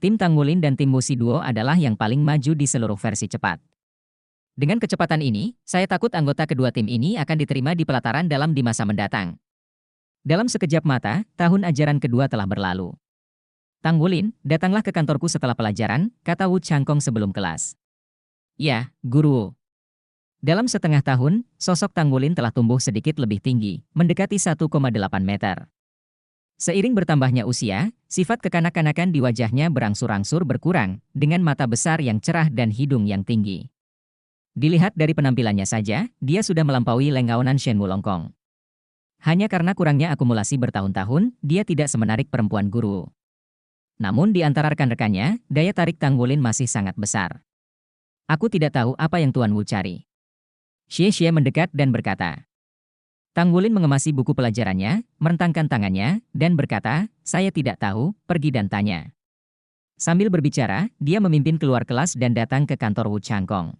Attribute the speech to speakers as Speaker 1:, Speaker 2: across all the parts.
Speaker 1: Tim Tanggulin dan tim Musi Duo adalah yang paling maju di seluruh versi cepat. Dengan kecepatan ini, saya takut anggota kedua tim ini akan diterima di pelataran dalam di masa mendatang. Dalam sekejap mata, tahun ajaran kedua telah berlalu. Tanggulin, datanglah ke kantorku setelah pelajaran, kata Wu Changkong sebelum kelas. Ya, Guru. Dalam setengah tahun, sosok Tanggulin telah tumbuh sedikit lebih tinggi, mendekati 1,8 meter. Seiring bertambahnya usia, sifat kekanak-kanakan di wajahnya berangsur-angsur berkurang, dengan mata besar yang cerah dan hidung yang tinggi. Dilihat dari penampilannya saja, dia sudah melampaui Leng Gaonan Shen Wulongkong. Hanya karena kurangnya akumulasi bertahun-tahun, dia tidak semenarik perempuan guru. Namun di antara rekan-rekannya, daya tarik Tanggulin masih sangat besar. Aku tidak tahu apa yang Tuan Wu cari. Xie mendekat dan berkata. Tanggulin mengemasi buku pelajarannya, merentangkan tangannya, dan berkata, saya tidak tahu, pergi dan tanya. Sambil berbicara, dia memimpin keluar kelas dan datang ke kantor Wu Changkong.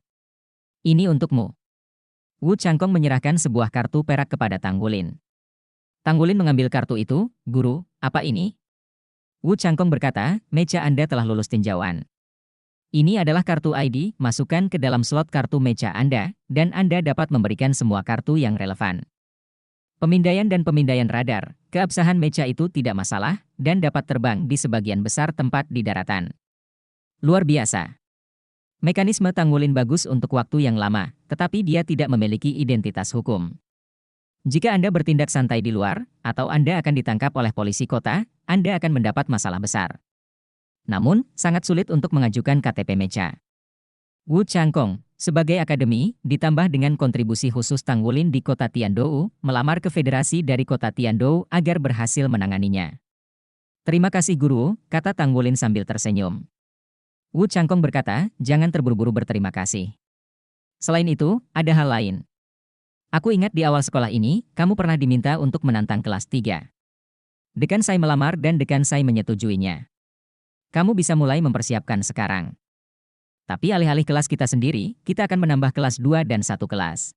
Speaker 1: Ini untukmu. Wu Changkong menyerahkan sebuah kartu perak kepada Tanggulin. Tanggulin mengambil kartu itu, Guru, apa ini? Wu Changkong berkata, meja Anda telah lulus tinjauan. Ini adalah kartu ID, masukkan ke dalam slot kartu meja Anda, dan Anda dapat memberikan semua kartu yang relevan. Pemindaian dan pemindaian radar, keabsahan meja itu tidak masalah, dan dapat terbang di sebagian besar tempat di daratan. Luar biasa. Mekanisme Tanggulin bagus untuk waktu yang lama, tetapi dia tidak memiliki identitas hukum. Jika Anda bertindak santai di luar, atau Anda akan ditangkap oleh polisi kota, Anda akan mendapat masalah besar. Namun, sangat sulit untuk mengajukan KTP meja. Wu Changkong, sebagai akademi, ditambah dengan kontribusi khusus Tanggulin di kota Tiandou, melamar ke federasi dari kota Tiandou agar berhasil menanganinya. Terima kasih Guru, kata Tanggulin sambil tersenyum. Wu Changkong berkata, jangan terburu-buru berterima kasih. Selain itu, ada hal lain. Aku ingat di awal sekolah ini, kamu pernah diminta untuk menantang kelas 3. Dekan saya melamar dan dekan saya menyetujuinya. Kamu bisa mulai mempersiapkan sekarang. Tapi alih-alih kelas kita sendiri, kita akan menambah kelas 2 dan 1 kelas.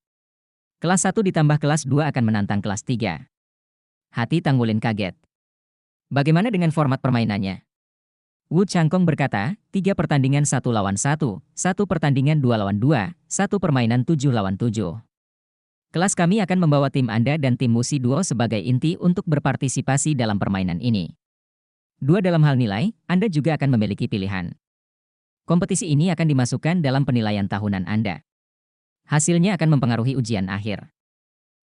Speaker 1: Kelas 1 ditambah kelas 2 akan menantang kelas 3. Hati Tanggulin kaget. Bagaimana dengan format permainannya? Wu Changkong berkata, 3 pertandingan 1 lawan 1, 1 pertandingan 2 lawan 2, 1 permainan 7 lawan 7. Kelas kami akan membawa tim Anda dan tim Musi Duo sebagai inti untuk berpartisipasi dalam permainan ini. 2 dalam hal nilai, Anda juga akan memiliki pilihan. Kompetisi ini akan dimasukkan dalam penilaian tahunan Anda. Hasilnya akan mempengaruhi ujian akhir.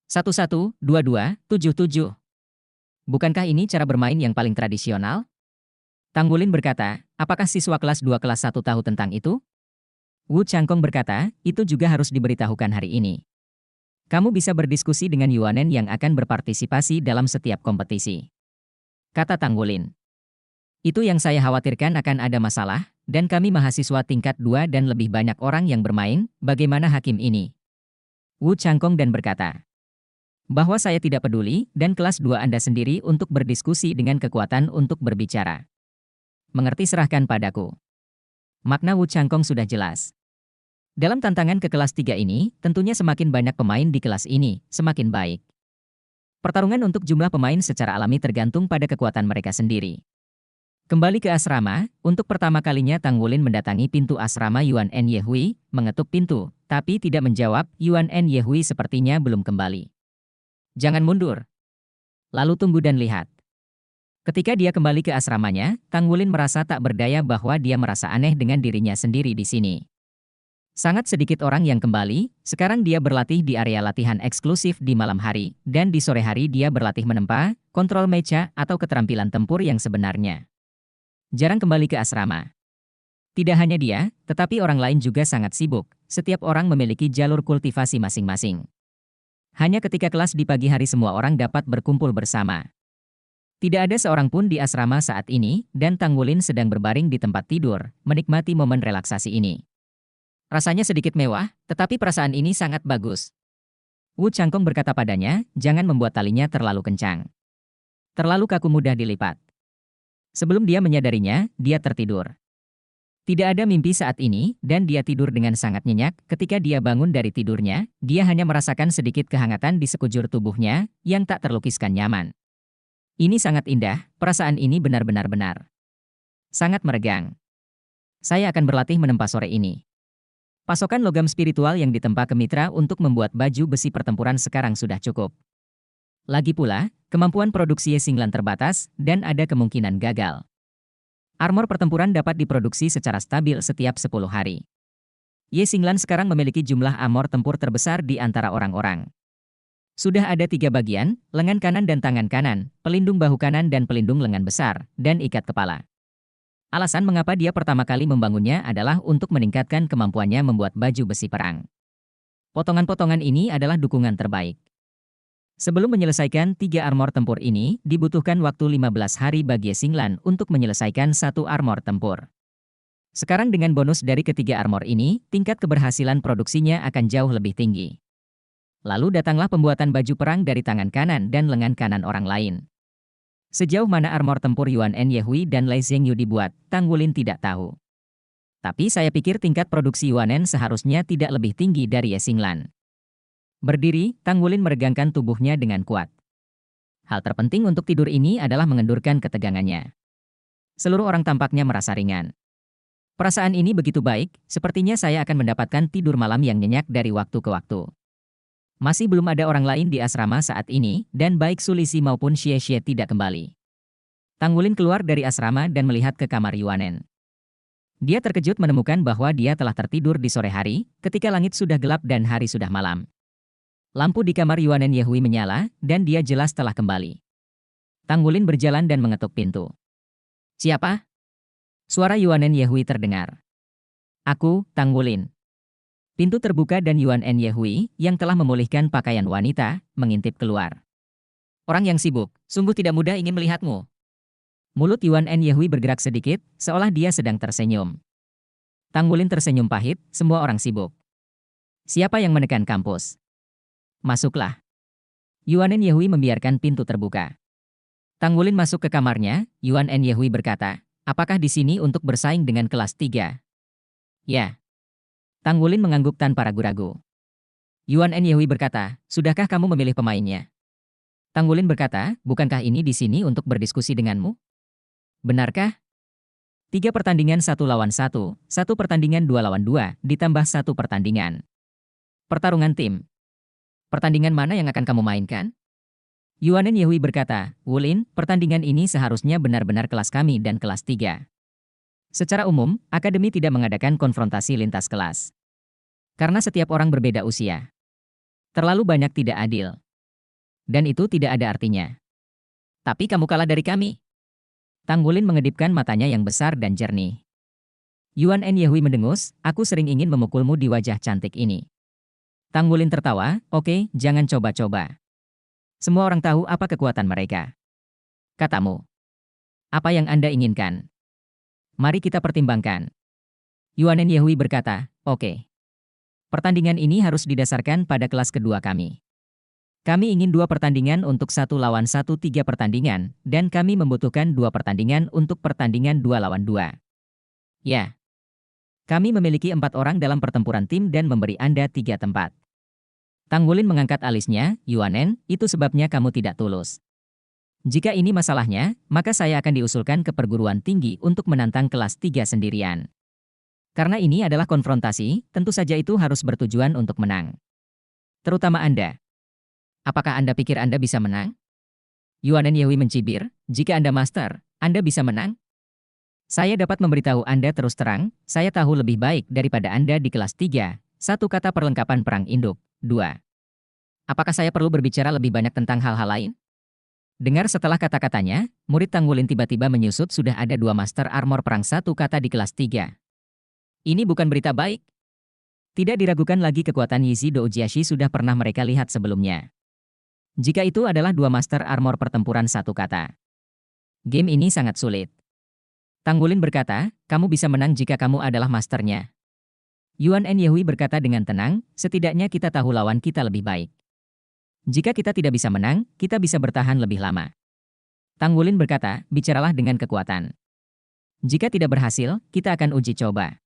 Speaker 1: 11, 22, 77. Bukankah ini cara bermain yang paling tradisional? Tanggulin berkata, apakah siswa kelas 2 kelas 1 tahu tentang itu? Wu Changkong berkata, itu juga harus diberitahukan hari ini. Kamu bisa berdiskusi dengan Yuanen yang akan berpartisipasi dalam setiap kompetisi. Kata Tanggulin. Itu yang saya khawatirkan akan ada masalah, dan kami mahasiswa tingkat 2 dan lebih banyak orang yang bermain, bagaimana hakim ini? Wu Changkong dan berkata, bahwa saya tidak peduli, dan kelas 2 Anda sendiri untuk berdiskusi dengan kekuatan untuk berbicara. Mengerti serahkan padaku. Makna Wu Changkong sudah jelas. Dalam tantangan ke kelas 3 ini, tentunya semakin banyak pemain di kelas ini, semakin baik. Pertarungan untuk jumlah pemain secara alami tergantung pada kekuatan mereka sendiri. Kembali ke asrama, untuk pertama kalinya Tanggulin mendatangi pintu asrama Yuan En Yehui, mengetuk pintu, tapi tidak menjawab, Yuan En Yehui sepertinya belum kembali. Jangan mundur. Lalu tunggu dan lihat. Ketika dia kembali ke asramanya, Tanggulin merasa tak berdaya bahwa dia merasa aneh dengan dirinya sendiri di sini. Sangat sedikit orang yang kembali, sekarang dia berlatih di area latihan eksklusif di malam hari, dan di sore hari dia berlatih menempa, kontrol mecha, atau keterampilan tempur yang sebenarnya. Jarang kembali ke asrama. Tidak hanya dia, tetapi orang lain juga sangat sibuk, setiap orang memiliki jalur kultivasi masing-masing. Hanya ketika kelas di pagi hari semua orang dapat berkumpul bersama. Tidak ada seorang pun di asrama saat ini, dan Tanggulin sedang berbaring di tempat tidur, menikmati momen relaksasi ini. Rasanya sedikit mewah, tetapi perasaan ini sangat bagus. Wu Changkong berkata padanya, jangan membuat talinya terlalu kencang. Terlalu kaku mudah dilipat. Sebelum dia menyadarinya, dia tertidur. Tidak ada mimpi saat ini, dan dia tidur dengan sangat nyenyak. Ketika dia bangun dari tidurnya, dia hanya merasakan sedikit kehangatan di sekujur tubuhnya, yang tak terlukiskan nyaman. Ini sangat indah, perasaan ini benar-benar benar. Sangat meregang. Saya akan berlatih menempa sore ini. Pasokan logam spiritual yang ditempa ke mitra untuk membuat baju besi pertempuran sekarang sudah cukup. Lagi pula, kemampuan produksi Yesinglan terbatas dan ada kemungkinan gagal. Armor pertempuran dapat diproduksi secara stabil setiap 10 hari. Yesinglan sekarang memiliki jumlah armor tempur terbesar di antara orang-orang. Sudah ada 3 bagian, lengan kanan dan tangan kanan, pelindung bahu kanan dan pelindung lengan besar, dan ikat kepala. Alasan mengapa dia pertama kali membangunnya adalah untuk meningkatkan kemampuannya membuat baju besi perang. Potongan-potongan ini adalah dukungan terbaik. Sebelum menyelesaikan 3 armor tempur ini, dibutuhkan waktu 15 hari bagi Yesinglan untuk menyelesaikan 1 armor tempur. Sekarang dengan bonus dari ketiga armor ini, tingkat keberhasilan produksinya akan jauh lebih tinggi. Lalu datanglah pembuatan baju perang dari tangan kanan dan lengan kanan orang lain. Sejauh mana armor tempur Yuan En Yehui dan Lai Zhengyu dibuat, Tang Wulin tidak tahu. Tapi saya pikir tingkat produksi Yuan En seharusnya tidak lebih tinggi dari Yesinglan. Berdiri, Tang Wulin meregangkan tubuhnya dengan kuat. Hal terpenting untuk tidur ini adalah mengendurkan ketegangannya. Seluruh orang tampaknya merasa ringan. Perasaan ini begitu baik, sepertinya saya akan mendapatkan tidur malam yang nyenyak dari waktu ke waktu. Masih belum ada orang lain di asrama saat ini, dan baik Sulisi maupun Xie tidak kembali. Tang Wulin keluar dari asrama dan melihat ke kamar Yuanen. Dia terkejut menemukan bahwa dia telah tertidur di sore hari, ketika langit sudah gelap dan hari sudah malam. Lampu di kamar Yuanen Yehui menyala, dan dia jelas telah kembali. Tang Wulin berjalan dan mengetuk pintu. "Siapa?" Suara Yuanen Yehui terdengar. "Aku, Tang Wulin." Pintu terbuka dan Yuan En Yehui, yang telah memulihkan pakaian wanita, mengintip keluar. "Orang yang sibuk, sungguh tidak mudah ingin melihatmu." Mulut Yuan En Yehui bergerak sedikit, seolah dia sedang tersenyum. Tang Wulin tersenyum pahit, semua orang sibuk. "Siapa yang menekan kampus?" "Masuklah." Yuan En Yehui membiarkan pintu terbuka. Tang Wulin masuk ke kamarnya, Yuan En Yehui berkata, "Apakah di sini untuk bersaing dengan kelas 3? "Ya." Tang Wulin mengangguk tanpa ragu-ragu. Yuan En Yehui berkata, "Sudahkah kamu memilih pemainnya?" Tang Wulin berkata, "Bukankah ini di sini untuk berdiskusi denganmu?" "Benarkah?" 3 pertandingan 1 lawan 1, 1 pertandingan 2 lawan 2, ditambah 1 pertandingan. Pertarungan tim. "Pertandingan mana yang akan kamu mainkan?" Yuan En Yehui berkata, "Wulin, pertandingan ini seharusnya benar-benar kelas kami dan kelas 3. Secara umum, akademi tidak mengadakan konfrontasi lintas kelas. Karena setiap orang berbeda usia. Terlalu banyak tidak adil. Dan itu tidak ada artinya." "Tapi kamu kalah dari kami." Tang Wulin mengedipkan matanya yang besar dan jernih. Yuan En Yehui mendengus, "Aku sering ingin memukulmu di wajah cantik ini." Tang Wulin tertawa, "Oke, jangan coba-coba. Semua orang tahu apa kekuatan mereka. Katamu. Apa yang Anda inginkan? Mari kita pertimbangkan." Yuan En Yehui berkata, "Oke. Pertandingan ini harus didasarkan pada kelas kedua kami. Kami ingin 2 pertandingan untuk 1 lawan 1 3 pertandingan, dan kami membutuhkan 2 pertandingan untuk pertandingan 2 lawan 2. Ya. Kami memiliki 4 orang dalam pertempuran tim dan memberi Anda 3 tempat." Tang Wulin mengangkat alisnya, "Yuanen, itu sebabnya kamu tidak tulus. Jika ini masalahnya, maka saya akan diusulkan ke perguruan tinggi untuk menantang kelas 3 sendirian. Karena ini adalah konfrontasi, tentu saja itu harus bertujuan untuk menang. Terutama Anda. Apakah Anda pikir Anda bisa menang?" Yuan En Yehui mencibir, "Jika Anda master, Anda bisa menang? Saya dapat memberitahu Anda terus terang, saya tahu lebih baik daripada Anda di kelas 3, 1 kata perlengkapan perang induk, 2. Apakah saya perlu berbicara lebih banyak tentang hal-hal lain?" Dengar setelah kata-katanya, murid Tang Wulin tiba-tiba menyusut sudah ada 2 master armor perang 1 kata di kelas 3. Ini bukan berita baik. Tidak diragukan lagi kekuatan Yizi Doujiashi sudah pernah mereka lihat sebelumnya. Jika itu adalah 2 master armor pertempuran 1 kata. Game ini sangat sulit. Tang Wulin berkata, "Kamu bisa menang jika kamu adalah masternya." Yuan En Yehui berkata dengan tenang, "Setidaknya kita tahu lawan kita lebih baik. Jika kita tidak bisa menang, kita bisa bertahan lebih lama." Tang Wulin berkata, "Bicaralah dengan kekuatan. Jika tidak berhasil, kita akan uji coba.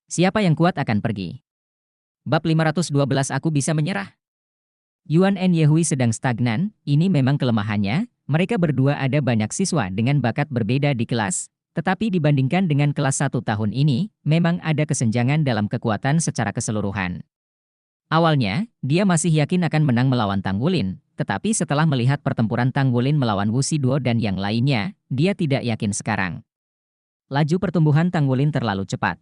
Speaker 1: Siapa yang kuat akan pergi." Bab 512 Aku bisa menyerah. Yuan En Yehui sedang stagnan, ini memang kelemahannya, mereka berdua ada banyak siswa dengan bakat berbeda di kelas, Tetapi dibandingkan dengan kelas 1 tahun ini, memang ada kesenjangan dalam kekuatan secara keseluruhan. Awalnya, dia masih yakin akan menang melawan Tang Wulin, tetapi setelah melihat pertempuran Tang Wulin melawan Wu Shiduo dan yang lainnya, dia tidak yakin sekarang. Laju pertumbuhan Tang Wulin terlalu cepat.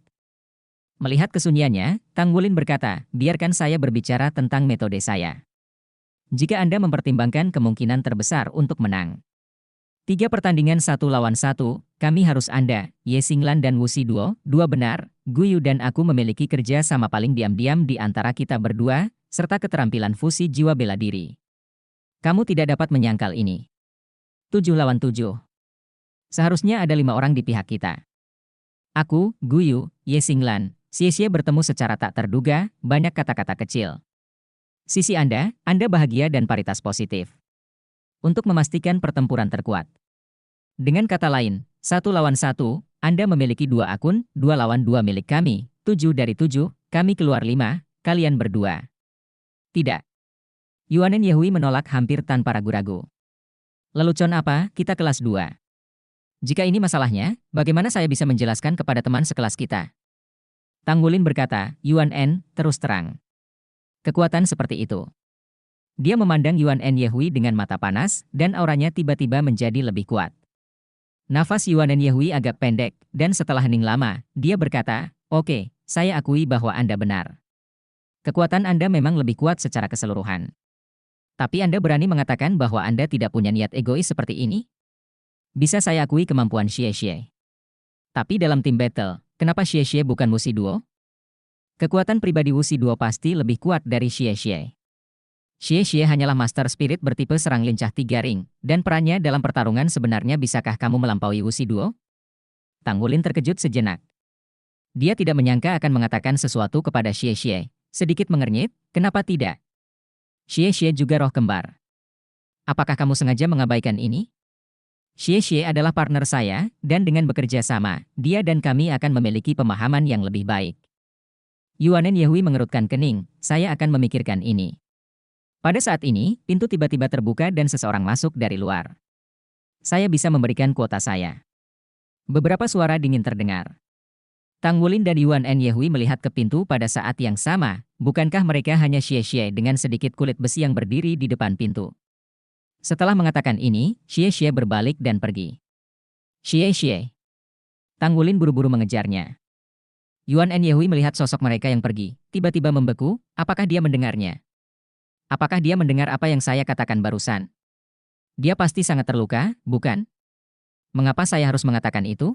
Speaker 1: Melihat kesunyiannya, Tang Wulin berkata, biarkan saya berbicara tentang metode saya. Jika Anda mempertimbangkan kemungkinan terbesar untuk menang. 3 pertandingan 1 lawan 1, kami harus Anda, Ye Xinglan dan Wu Shiduo, 2 benar, Guyu dan aku memiliki kerja sama paling diam-diam di antara kita berdua, serta keterampilan fusi jiwa bela diri. Kamu tidak dapat menyangkal ini. 7 lawan 7. Seharusnya ada 5 orang di pihak kita. Aku, Guyu, Ye Xinglan, Xie bertemu secara tak terduga, banyak kata-kata kecil. Sisi Anda bahagia dan paritas positif. Untuk memastikan pertempuran terkuat. Dengan kata lain, 1 lawan 1, Anda memiliki 2 akun, 2 lawan 2 milik kami, 7 dari 7, kami keluar 5, kalian berdua. Tidak. Yuanen Yehui menolak hampir tanpa ragu-ragu. Lelucon apa, kita kelas 2. Jika ini masalahnya, bagaimana saya bisa menjelaskan kepada teman sekelas kita? Tang Wulin berkata, Yuan En, terus terang. Kekuatan seperti itu. Dia memandang Yuan En Yehui dengan mata panas, dan auranya tiba-tiba menjadi lebih kuat. Nafas Yuan En Yehui agak pendek, dan setelah hening lama, dia berkata, oke, saya akui bahwa Anda benar. Kekuatan Anda memang lebih kuat secara keseluruhan. Tapi Anda berani mengatakan bahwa Anda tidak punya niat egois seperti ini? Bisa saya akui kemampuan Xie. Tapi dalam tim battle, kenapa Xie bukan Wu Shiduo? Kekuatan pribadi Wu Shiduo pasti lebih kuat dari Xie. Xie hanyalah master spirit bertipe serang lincah 3 ring, dan perannya dalam pertarungan sebenarnya bisakah kamu melampaui Wu Shiduo? Tang Wulin terkejut sejenak. Dia tidak menyangka akan mengatakan sesuatu kepada Xie, sedikit mengernyit, kenapa tidak? Xie juga roh kembar. Apakah kamu sengaja mengabaikan ini? Xie adalah partner saya, dan dengan bekerja sama, dia dan kami akan memiliki pemahaman yang lebih baik. Yuanen Yehui mengerutkan kening, saya akan memikirkan ini. Pada saat ini, pintu tiba-tiba terbuka dan seseorang masuk dari luar. Saya bisa memberikan kuota saya. Beberapa suara dingin terdengar. Tang Wulin dan Yuan En Yehui melihat ke pintu pada saat yang sama, bukankah mereka hanya Xie dengan sedikit kulit besi yang berdiri di depan pintu? Setelah mengatakan ini, Xie berbalik dan pergi. Xie. Tang Wulin buru-buru mengejarnya. Yuan En Yehui melihat sosok mereka yang pergi, tiba-tiba membeku, apakah dia mendengarnya? Apakah dia mendengar apa yang saya katakan barusan? Dia pasti sangat terluka, bukan? Mengapa saya harus mengatakan itu?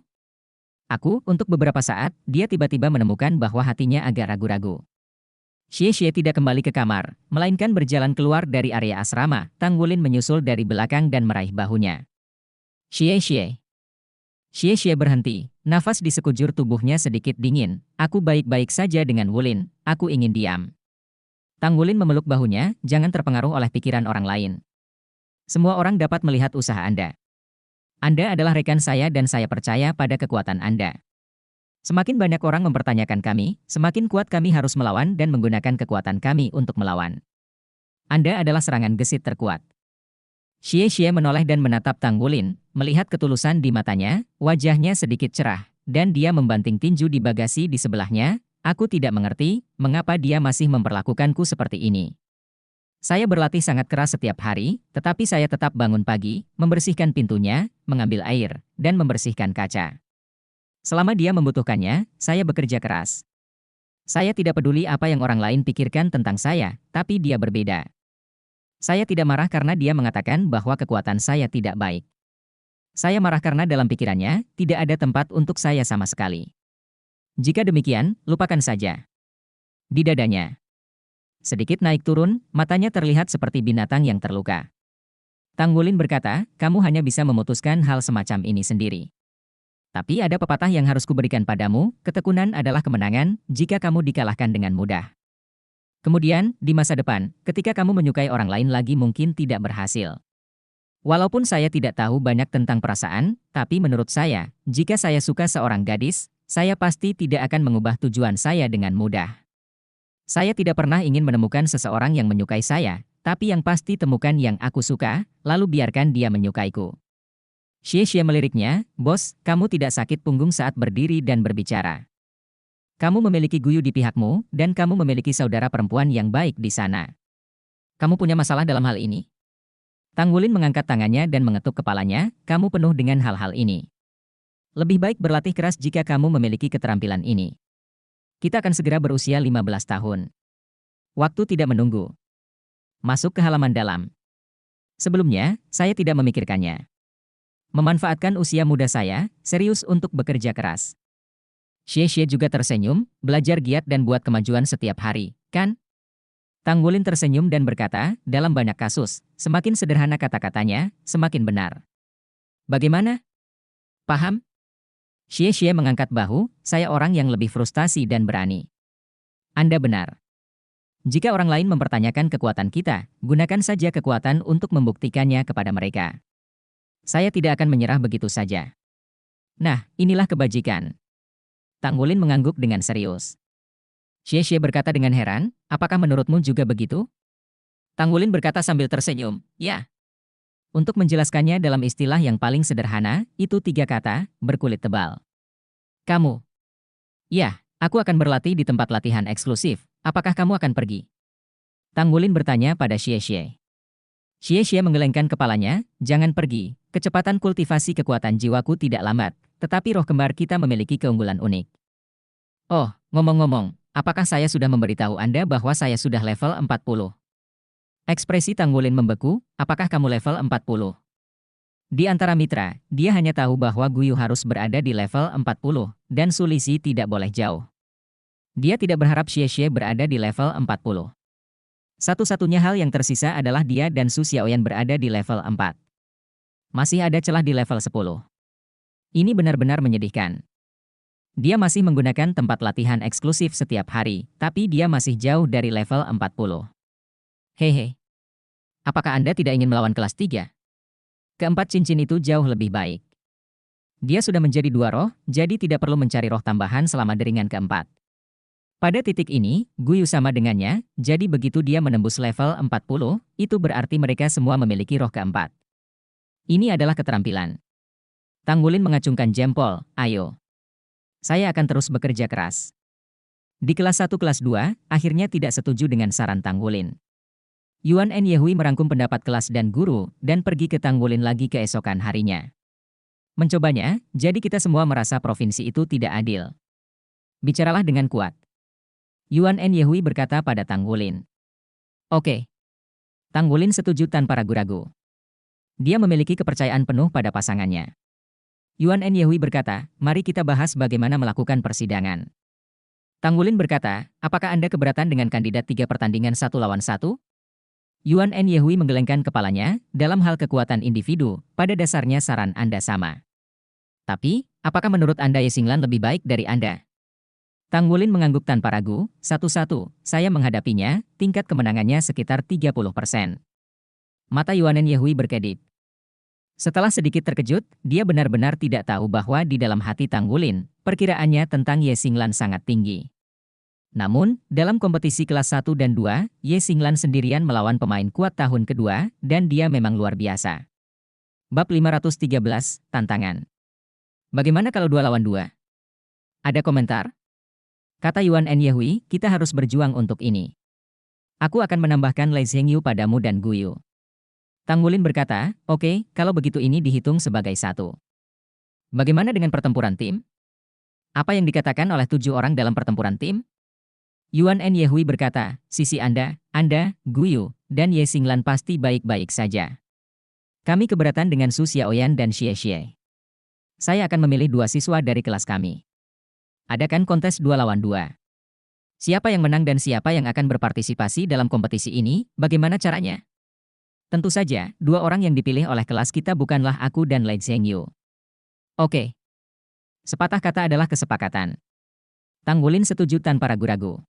Speaker 1: Untuk beberapa saat, dia tiba-tiba menemukan bahwa hatinya agak ragu-ragu. Xie tidak kembali ke kamar, melainkan berjalan keluar dari area asrama. Tang Wulin menyusul dari belakang dan meraih bahunya. Xie berhenti, nafas di sekujur tubuhnya sedikit dingin. Aku baik-baik saja dengan Wulin, aku ingin diam. Tang Wulin memeluk bahunya, jangan terpengaruh oleh pikiran orang lain. Semua orang dapat melihat usaha Anda. Anda adalah rekan saya dan saya percaya pada kekuatan Anda. Semakin banyak orang mempertanyakan kami, semakin kuat kami harus melawan dan menggunakan kekuatan kami untuk melawan. Anda adalah serangan gesit terkuat. Xie menoleh dan menatap Tang Wulin, melihat ketulusan di matanya, wajahnya sedikit cerah, dan dia membanting tinju di bagasi di sebelahnya. Aku tidak mengerti, mengapa dia masih memperlakukanku seperti ini. Saya berlatih sangat keras setiap hari, tetapi saya tetap bangun pagi, membersihkan pintunya, mengambil air, dan membersihkan kaca. Selama dia membutuhkannya, saya bekerja keras. Saya tidak peduli apa yang orang lain pikirkan tentang saya, tapi dia berbeda. Saya tidak marah karena dia mengatakan bahwa kekuatan saya tidak baik. Saya marah karena dalam pikirannya, tidak ada tempat untuk saya sama sekali. Jika demikian, lupakan saja. Di dadanya. Sedikit naik turun, matanya terlihat seperti binatang yang terluka. Tang Wulin berkata, kamu hanya bisa memutuskan hal semacam ini sendiri. Tapi ada pepatah yang harus kuberikan padamu, ketekunan adalah kemenangan, jika kamu dikalahkan dengan mudah. Kemudian, di masa depan, ketika kamu menyukai orang lain lagi mungkin tidak berhasil. Walaupun saya tidak tahu banyak tentang perasaan, tapi menurut saya, jika saya suka seorang gadis, saya pasti tidak akan mengubah tujuan saya dengan mudah. Saya tidak pernah ingin menemukan seseorang yang menyukai saya, tapi yang pasti temukan yang aku suka, lalu biarkan dia menyukaiku. Xie Xie meliriknya, "Bos, kamu tidak sakit punggung saat berdiri dan berbicara. Kamu memiliki Guyu di pihakmu, dan kamu memiliki saudara perempuan yang baik di sana. Kamu punya masalah dalam hal ini?" Tang Wulin mengangkat tangannya dan mengetuk kepalanya, "Kamu penuh dengan hal-hal ini. Lebih baik berlatih keras jika kamu memiliki keterampilan ini. Kita akan segera berusia 15 tahun. Waktu tidak menunggu. Masuk ke halaman dalam. Sebelumnya, saya tidak memikirkannya. Memanfaatkan usia muda saya, serius untuk bekerja keras." Xie Xie juga tersenyum, "Belajar giat dan buat kemajuan setiap hari, kan?" Tang Wulin tersenyum dan berkata, "Dalam banyak kasus, semakin sederhana kata-katanya, semakin benar. Bagaimana? Paham?" Xie Xie mengangkat bahu, "Saya orang yang lebih frustasi dan berani." "Anda benar. Jika orang lain mempertanyakan kekuatan kita, gunakan saja kekuatan untuk membuktikannya kepada mereka. Saya tidak akan menyerah begitu saja." "Nah, inilah kebajikan." Tang Wulin mengangguk dengan serius. Xie Xie berkata dengan heran, "Apakah menurutmu juga begitu?" Tang Wulin berkata sambil tersenyum, "Ya." Untuk menjelaskannya dalam istilah yang paling sederhana, itu 3 kata, berkulit tebal. "Kamu." "Ya, aku akan berlatih di tempat latihan eksklusif. Apakah kamu akan pergi?" Tang Wulin bertanya pada Xie Xie. Xie Xie menggelengkan kepalanya, "Jangan pergi. Kecepatan kultivasi kekuatan jiwaku tidak lambat, tetapi roh kembar kita memiliki keunggulan unik." "Oh, ngomong-ngomong, apakah saya sudah memberitahu Anda bahwa saya sudah level 40?" Ekspresi Tang Wulin membeku, "Apakah kamu level 40?" Di antara mitra, dia hanya tahu bahwa Guyu harus berada di level 40, dan Sulisi tidak boleh jauh. Dia tidak berharap Xie Xie berada di level 40. Satu-satunya hal yang tersisa adalah dia dan Su Xiaoyan berada di level 4. Masih ada celah di level 10. Ini benar-benar menyedihkan. Dia masih menggunakan tempat latihan eksklusif setiap hari, tapi dia masih jauh dari level 40. Hehe. Apakah Anda tidak ingin melawan kelas 3? Keempat cincin itu jauh lebih baik. Dia sudah menjadi 2 roh, jadi tidak perlu mencari roh tambahan selama deringan keempat. Pada titik ini, Guyu sama dengannya, jadi begitu dia menembus level 40, itu berarti mereka semua memiliki roh keempat. Ini adalah keterampilan. Tang Wulin mengacungkan jempol, "Ayo. Saya akan terus bekerja keras." Di kelas 1 kelas 2, akhirnya tidak setuju dengan saran Tang Wulin. Yuan En Yehui merangkum pendapat kelas dan guru, dan pergi ke Tang Wulin lagi keesokan harinya. Mencobanya, jadi kita semua merasa provinsi itu tidak adil. Bicaralah dengan kuat. Yuan En Yehui berkata pada Tang Wulin. "Oke." Tang Wulin setuju tanpa ragu-ragu. Dia memiliki kepercayaan penuh pada pasangannya. Yuan En Yehui berkata, "Mari kita bahas bagaimana melakukan persidangan." Tang Wulin berkata, "Apakah Anda keberatan dengan kandidat 3 pertandingan 1 lawan 1? Yuan En Yehui menggelengkan kepalanya, "Dalam hal kekuatan individu, pada dasarnya saran Anda sama. Tapi, apakah menurut Anda Ye Xinglan lebih baik dari Anda?" Tang Wulin mengangguk tanpa ragu, "Satu-satu, saya menghadapinya, tingkat kemenangannya sekitar 30%. Mata Yuan En Yehui berkedip. Setelah sedikit terkejut, dia benar-benar tidak tahu bahwa di dalam hati Tang Wulin, perkiraannya tentang Ye Xinglan sangat tinggi. Namun, dalam kompetisi kelas 1 dan 2, Ye Xinglan sendirian melawan pemain kuat tahun kedua, dan dia memang luar biasa. Bab 513, Tantangan. "Bagaimana kalau 2 lawan 2? Ada komentar?" Kata Yuan En Yehui, "Kita harus berjuang untuk ini. Aku akan menambahkan Lei Zhengyu padamu dan Guyu." Tang Wulin berkata, "Oke, kalau begitu ini dihitung sebagai 1. Bagaimana dengan pertempuran tim? Apa yang dikatakan oleh 7 orang dalam pertempuran tim?" Yuan En Yehui berkata, "Sisi Anda, Guyu, dan Ye Xinglan pasti baik-baik saja. Kami keberatan dengan Su Xiaoyan dan Xie Xie. Saya akan memilih 2 siswa dari kelas kami. Adakan kontes 2 lawan 2. Siapa yang menang dan siapa yang akan berpartisipasi dalam kompetisi ini, bagaimana caranya? Tentu saja, 2 orang yang dipilih oleh kelas kita bukanlah aku dan Lei Zhengyu." "Oke." Sepatah kata adalah kesepakatan. Tang Wulin setuju tanpa ragu-ragu.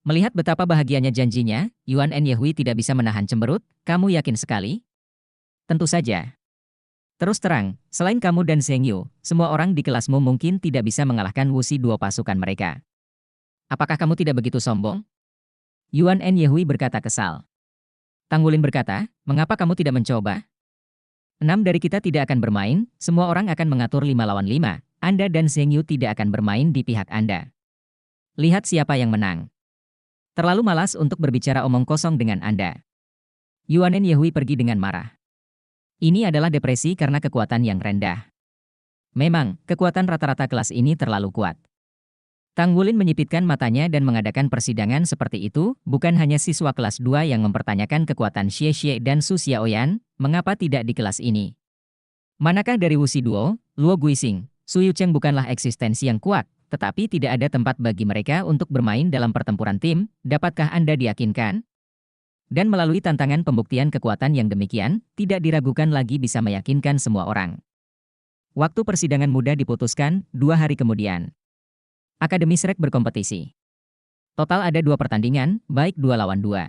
Speaker 1: Melihat betapa bahagianya janjinya, Yuan En Yehui tidak bisa menahan cemberut, "Kamu yakin sekali?" "Tentu saja. Terus terang, selain kamu dan Zhengyu, semua orang di kelasmu mungkin tidak bisa mengalahkan Wuxi 2 pasukan mereka. Apakah kamu tidak begitu sombong?" Yuan En Yehui berkata kesal. Tang Wulin berkata, "Mengapa kamu tidak mencoba?" 6 dari kita tidak akan bermain, semua orang akan mengatur 5 lawan 5. Anda dan Zheng Yu tidak akan bermain di pihak Anda. Lihat siapa yang menang. Terlalu malas untuk berbicara omong kosong dengan Anda. Yuanen Yehui pergi dengan marah. Ini adalah depresi karena kekuatan yang rendah. Memang, kekuatan rata-rata kelas ini terlalu kuat. Tang Wulin menyipitkan matanya dan mengadakan persidangan seperti itu, bukan hanya siswa kelas 2 yang mempertanyakan kekuatan Xie Xie dan Su Xiaoyan, mengapa tidak di kelas ini? Manakah dari Wuxi Duo, Luo Guixing, Su Yucheng bukanlah eksistensi yang kuat, tetapi tidak ada tempat bagi mereka untuk bermain dalam pertempuran tim, dapatkah Anda diyakinkan? Dan melalui tantangan pembuktian kekuatan yang demikian, tidak diragukan lagi bisa meyakinkan semua orang. Waktu persidangan mudah diputuskan, 2 hari kemudian. Akademi Shrek berkompetisi. Total ada 2 pertandingan, baik 2 lawan 2.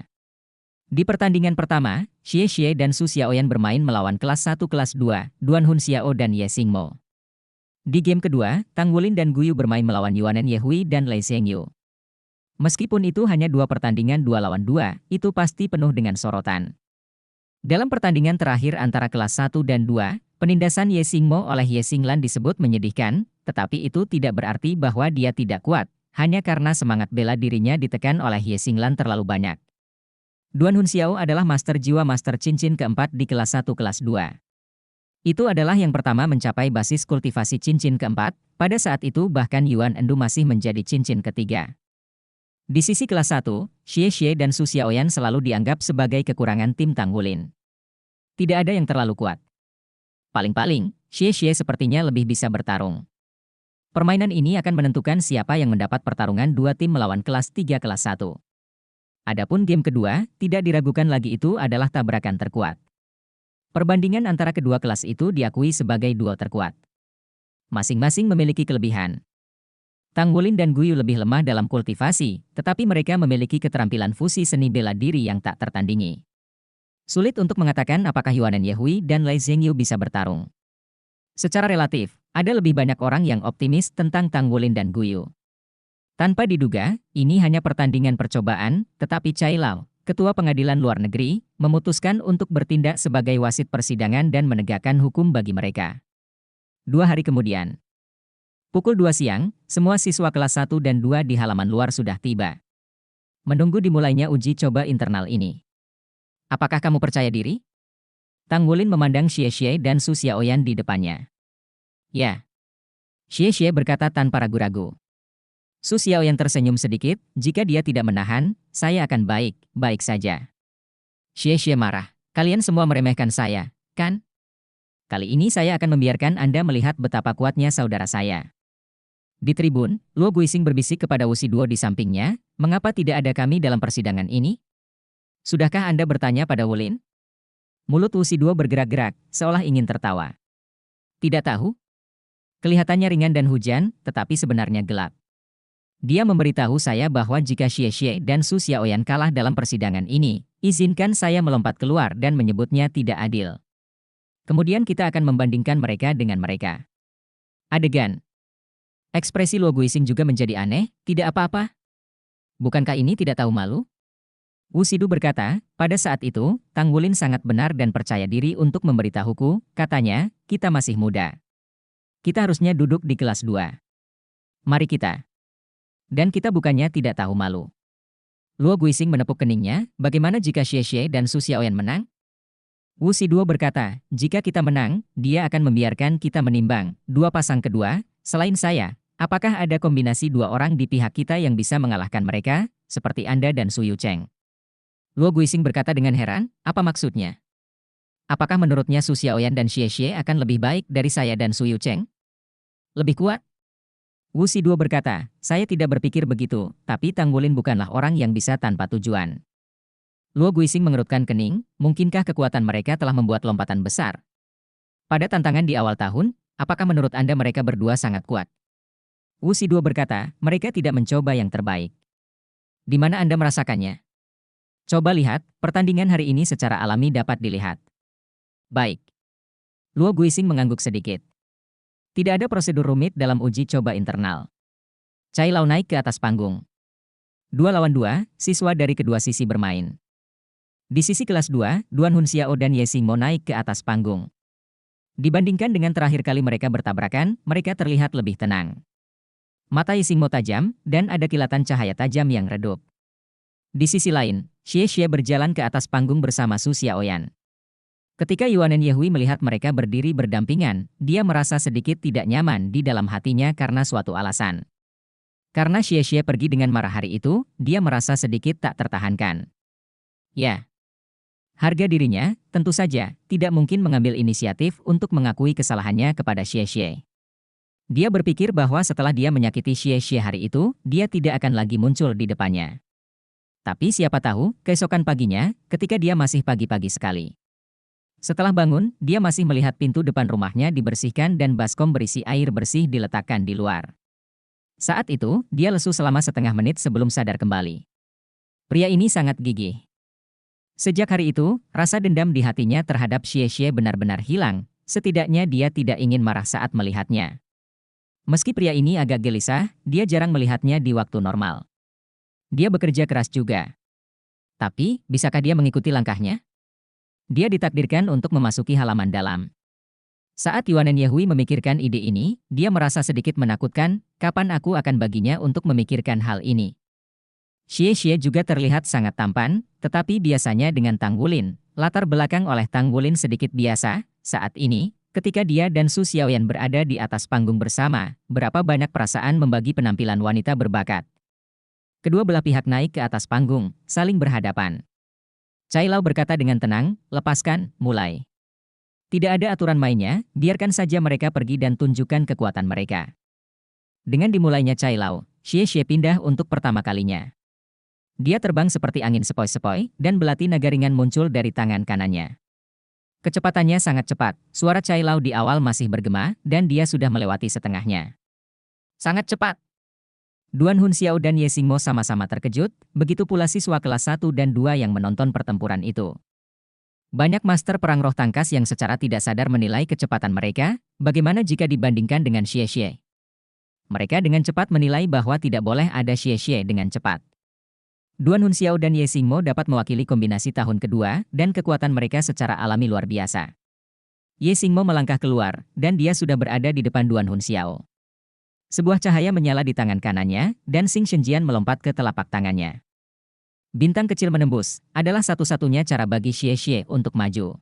Speaker 1: Di pertandingan pertama, Xie Xie dan Su Xiaoyan bermain melawan kelas 1 kelas 2, Duan Hun Xiao dan Ye Xingmo. Di game kedua, Tang Wulin dan Guyu bermain melawan Yuanen Yehui dan Lei Zhengyu. Meskipun itu hanya 2 pertandingan 2 lawan 2, itu pasti penuh dengan sorotan. Dalam pertandingan terakhir antara kelas 1 dan 2, penindasan Ye Xingmo oleh Ye Xinglan disebut menyedihkan, tetapi itu tidak berarti bahwa dia tidak kuat, hanya karena semangat bela dirinya ditekan oleh Ye Xinglan terlalu banyak. Duan Hun Xiao adalah master jiwa master cincin keempat di kelas 1 kelas 2. Itu adalah yang pertama mencapai basis kultivasi cincin keempat, pada saat itu bahkan Yuan Endu masih menjadi cincin ketiga. Di sisi kelas 1, Xie Xie dan Su Xiaoyan selalu dianggap sebagai kekurangan tim Tang Wulin. Tidak ada yang terlalu kuat. Paling-paling, Xie Xie sepertinya lebih bisa bertarung. Permainan ini akan menentukan siapa yang mendapat pertarungan 2 tim melawan kelas 3 kelas 1. Adapun game kedua, tidak diragukan lagi itu adalah tabrakan terkuat. Perbandingan antara kedua kelas itu diakui sebagai duo terkuat. Masing-masing memiliki kelebihan. Tang Wulin dan Guyu lebih lemah dalam kultivasi, tetapi mereka memiliki keterampilan fusi seni bela diri yang tak tertandingi. Sulit untuk mengatakan apakah Yuanen Yehui dan Lei Zhengyu bisa bertarung. Secara relatif, ada lebih banyak orang yang optimis tentang Tang Wulin dan Guyu. Tanpa diduga, ini hanya pertandingan percobaan, tetapi Cai Lao, Ketua Pengadilan Luar Negeri, memutuskan untuk bertindak sebagai wasit persidangan dan menegakkan hukum bagi mereka. 2 hari kemudian. Pukul 2 siang, semua siswa kelas 1 dan 2 di halaman luar sudah tiba. Menunggu dimulainya uji coba internal ini. Apakah kamu percaya diri? Tang Wulin memandang Xie Xie dan Su Xiaoyan di depannya. Ya. Xie Xie berkata tanpa ragu-ragu. Su Xiaoyan tersenyum sedikit, jika dia tidak menahan, saya akan baik-baik saja. Xie Xie marah. Kalian semua meremehkan saya, kan? Kali ini saya akan membiarkan Anda melihat betapa kuatnya saudara saya. Di tribun, Luo Guixing berbisik kepada Wuxi Duo di sampingnya, mengapa tidak ada kami dalam persidangan ini? Sudahkah Anda bertanya pada Wulin? Mulut Wuxi Duo bergerak-gerak, seolah ingin tertawa. Tidak tahu? Kelihatannya ringan dan hujan, tetapi sebenarnya gelap. Dia memberitahu saya bahwa jika Xie Xie dan Su Xiaoyan kalah dalam persidangan ini, izinkan saya melompat keluar dan menyebutnya tidak adil. Kemudian kita akan membandingkan mereka dengan mereka. Adegan. Ekspresi Luo Guixing juga menjadi aneh, tidak apa-apa. Bukankah ini tidak tahu malu? Wuxi Du berkata, pada saat itu, Tang Wulin sangat benar dan percaya diri untuk memberitahuku, katanya, kita masih muda. Kita harusnya duduk di kelas 2. Mari kita. Dan kita bukannya tidak tahu malu. Luo Guixing menepuk keningnya, bagaimana jika Xie Xie dan Su Xiaoyan menang? Wuxi Duo berkata, jika kita menang, dia akan membiarkan kita menimbang 2 pasang kedua, selain saya, apakah ada kombinasi 2 orang di pihak kita yang bisa mengalahkan mereka, seperti Anda dan Su Yucheng? Luo Guixing berkata dengan heran, apa maksudnya? Apakah menurutnya Su Xiaoyan dan Xie Xie akan lebih baik dari saya dan Su Yucheng? Lebih kuat? Wuxi Duo berkata, saya tidak berpikir begitu, tapi Tang Wulin bukanlah orang yang bisa tanpa tujuan. Luo Guixing mengerutkan kening, mungkinkah kekuatan mereka telah membuat lompatan besar? Pada tantangan di awal tahun, apakah menurut Anda mereka berdua sangat kuat? Wuxi Duo berkata, mereka tidak mencoba yang terbaik. Di mana Anda merasakannya? Coba lihat, pertandingan hari ini secara alami dapat dilihat. Baik. Luo Guixing mengangguk sedikit. Tidak ada prosedur rumit dalam uji coba internal. Cai Lao naik ke atas panggung. 2 lawan 2, siswa dari kedua sisi bermain. Di sisi kelas 2, Duan Hun Xiao dan Ye Xingmo naik ke atas panggung. Dibandingkan dengan terakhir kali mereka bertabrakan, mereka terlihat lebih tenang. Mata Ye Xingmo tajam, dan ada kilatan cahaya tajam yang redup. Di sisi lain, Xie Xie berjalan ke atas panggung bersama Su Xiaoyan. Ketika Yuanen Yehui melihat mereka berdiri berdampingan, dia merasa sedikit tidak nyaman di dalam hatinya karena suatu alasan. Karena Xie Xie pergi dengan marah hari itu, dia merasa sedikit tak tertahankan. Ya, harga dirinya, tentu saja, tidak mungkin mengambil inisiatif untuk mengakui kesalahannya kepada Xie Xie. Dia berpikir bahwa setelah dia menyakiti Xie Xie hari itu, dia tidak akan lagi muncul di depannya. Tapi siapa tahu, keesokan paginya, ketika dia masih pagi-pagi sekali. Setelah bangun, dia masih melihat pintu depan rumahnya dibersihkan dan baskom berisi air bersih diletakkan di luar. Saat itu, dia lesu selama setengah menit sebelum sadar kembali. Pria ini sangat gigih. Sejak hari itu, rasa dendam di hatinya terhadap Xie Xie benar-benar hilang, setidaknya dia tidak ingin marah saat melihatnya. Meski pria ini agak gelisah, dia jarang melihatnya di waktu normal. Dia bekerja keras juga. Tapi, bisakah dia mengikuti langkahnya? Dia ditakdirkan untuk memasuki halaman dalam. Saat Yuanen Yehui memikirkan ide ini, dia merasa sedikit menakutkan, kapan aku akan baginya untuk memikirkan hal ini. Xie Xie juga terlihat sangat tampan, tetapi biasanya dengan Tang Wulin, latar belakang oleh Tang Wulin sedikit biasa, saat ini, ketika dia dan Su Xiaoyan berada di atas panggung bersama, berapa banyak perasaan membagi penampilan wanita berbakat. Kedua belah pihak naik ke atas panggung, saling berhadapan. Cai Lao berkata dengan tenang, lepaskan, mulai. Tidak ada aturan mainnya, biarkan saja mereka pergi dan tunjukkan kekuatan mereka. Dengan dimulainya Cai Lao, Xie Xie pindah untuk pertama kalinya. Dia terbang seperti angin sepoi-sepoi, dan belati naga ringan muncul dari tangan kanannya. Kecepatannya sangat cepat, suara Cai Lao di awal masih bergema, dan dia sudah melewati setengahnya. Sangat cepat. Duan Hunxiao dan Ye Xingmo sama-sama terkejut, begitu pula siswa kelas 1 dan 2 yang menonton pertempuran itu. Banyak master perang roh tangkas yang secara tidak sadar menilai kecepatan mereka, bagaimana jika dibandingkan dengan Xie Xie. Mereka dengan cepat menilai bahwa tidak boleh ada Xie Xie dengan cepat. Duan Hunxiao dan Ye Xingmo dapat mewakili kombinasi tahun kedua, dan kekuatan mereka secara alami luar biasa. Ye Xingmo melangkah keluar, dan dia sudah berada di depan Duan Hunxiao. Sebuah cahaya menyala di tangan kanannya, dan Xing Shenjian melompat ke telapak tangannya. Bintang kecil menembus, adalah satu-satunya cara bagi Xie Xie untuk maju.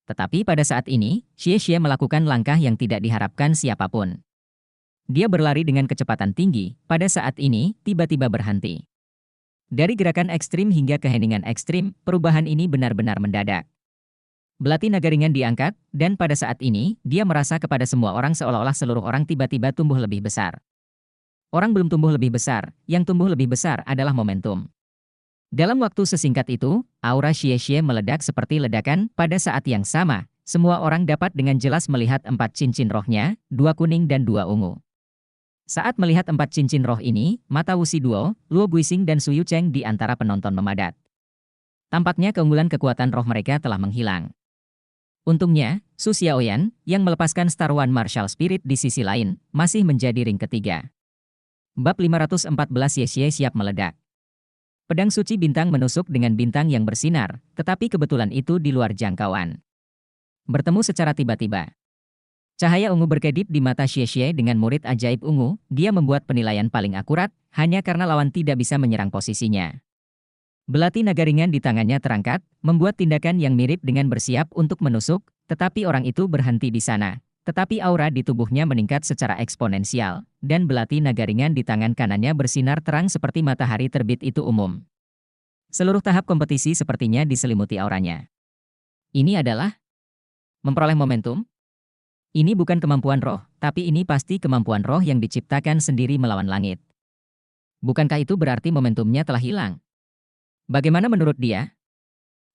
Speaker 1: Tetapi pada saat ini, Xie Xie melakukan langkah yang tidak diharapkan siapapun. Dia berlari dengan kecepatan tinggi, pada saat ini, tiba-tiba berhenti. Dari gerakan ekstrim hingga keheningan ekstrim, perubahan ini benar-benar mendadak. Belati naga ringan diangkat, dan pada saat ini, dia merasa kepada semua orang seolah-olah seluruh orang tiba-tiba tumbuh lebih besar. Orang belum tumbuh lebih besar, yang tumbuh lebih besar adalah momentum. Dalam waktu sesingkat itu, aura Xie Xie meledak seperti ledakan. Pada saat yang sama, semua orang dapat dengan jelas melihat 4 cincin rohnya, 2 kuning dan 2 ungu. Saat melihat 4 cincin roh ini, mata Wu Siduo, Luo Guixing dan Su Yucheng di antara penonton memadat. Tampaknya keunggulan kekuatan roh mereka telah menghilang. Untungnya, Su Xiaoyan, yang melepaskan Star One Martial Spirit di sisi lain, masih menjadi ring ketiga. Bab 514 Xie Xie siap meledak. Pedang suci bintang menusuk dengan bintang yang bersinar, tetapi kebetulan itu di luar jangkauan. Bertemu secara tiba-tiba. Cahaya ungu berkedip di mata Xie Xie dengan murid ajaib ungu, dia membuat penilaian paling akurat, hanya karena lawan tidak bisa menyerang posisinya. Belati naga ringan di tangannya terangkat, membuat tindakan yang mirip dengan bersiap untuk menusuk, tetapi orang itu berhenti di sana. Tetapi aura di tubuhnya meningkat secara eksponensial, dan belati naga ringan di tangan kanannya bersinar terang seperti matahari terbit itu umum. Seluruh tahap kompetisi sepertinya diselimuti auranya. Ini adalah memperoleh momentum. Ini bukan kemampuan roh, tapi ini pasti kemampuan roh yang diciptakan sendiri melawan langit. Bukankah itu berarti momentumnya telah hilang? Bagaimana menurut dia?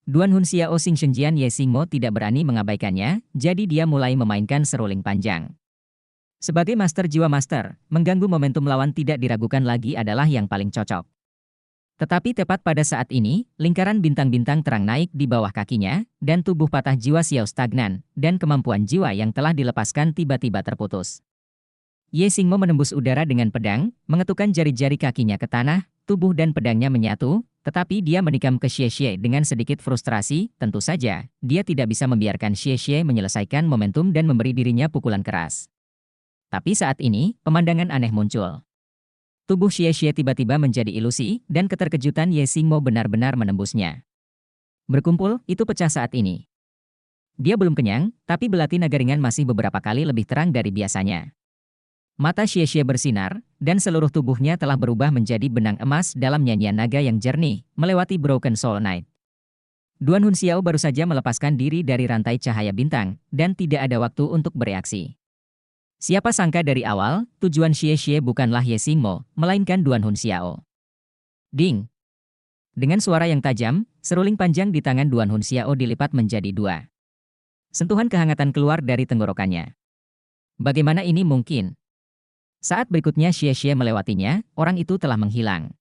Speaker 1: Duan Hunxiao Xing Shenjian Ye Xingmo tidak berani mengabaikannya, jadi dia mulai memainkan seruling panjang. Sebagai master jiwa master, mengganggu momentum lawan tidak diragukan lagi adalah yang paling cocok. Tetapi tepat pada saat ini, lingkaran bintang-bintang terang naik di bawah kakinya, dan tubuh patah jiwa Xiao stagnan, dan kemampuan jiwa yang telah dilepaskan tiba-tiba terputus. Ye Xingmo menembus udara dengan pedang, mengetukkan jari-jari kakinya ke tanah, tubuh dan pedangnya menyatu, Tetapi dia menikam ke Xie dengan sedikit frustrasi, tentu saja, dia tidak bisa membiarkan Xie menyelesaikan momentum dan memberi dirinya pukulan keras. Tapi saat ini, pemandangan aneh muncul. Tubuh Xie tiba-tiba menjadi ilusi, dan keterkejutan Ye Xingmo benar-benar menembusnya. Berkumpul, itu pecah saat ini. Dia belum kenyang, tapi belati naga ringan masih beberapa kali lebih terang dari biasanya. Mata Xie bersinar, dan seluruh tubuhnya telah berubah menjadi benang emas dalam nyanyian naga yang jernih, melewati Broken Soul Knight. Duan Hunxiao baru saja melepaskan diri dari rantai cahaya bintang, dan tidak ada waktu untuk bereaksi. Siapa sangka dari awal, tujuan Xie bukanlah Ye Xingmo, melainkan Duan Hunxiao. Ding! Dengan suara yang tajam, seruling panjang di tangan Duan Hunxiao dilipat menjadi dua. Sentuhan kehangatan keluar dari tenggorokannya. Bagaimana ini mungkin? Saat berikutnya Xie melewatinya, orang itu telah menghilang.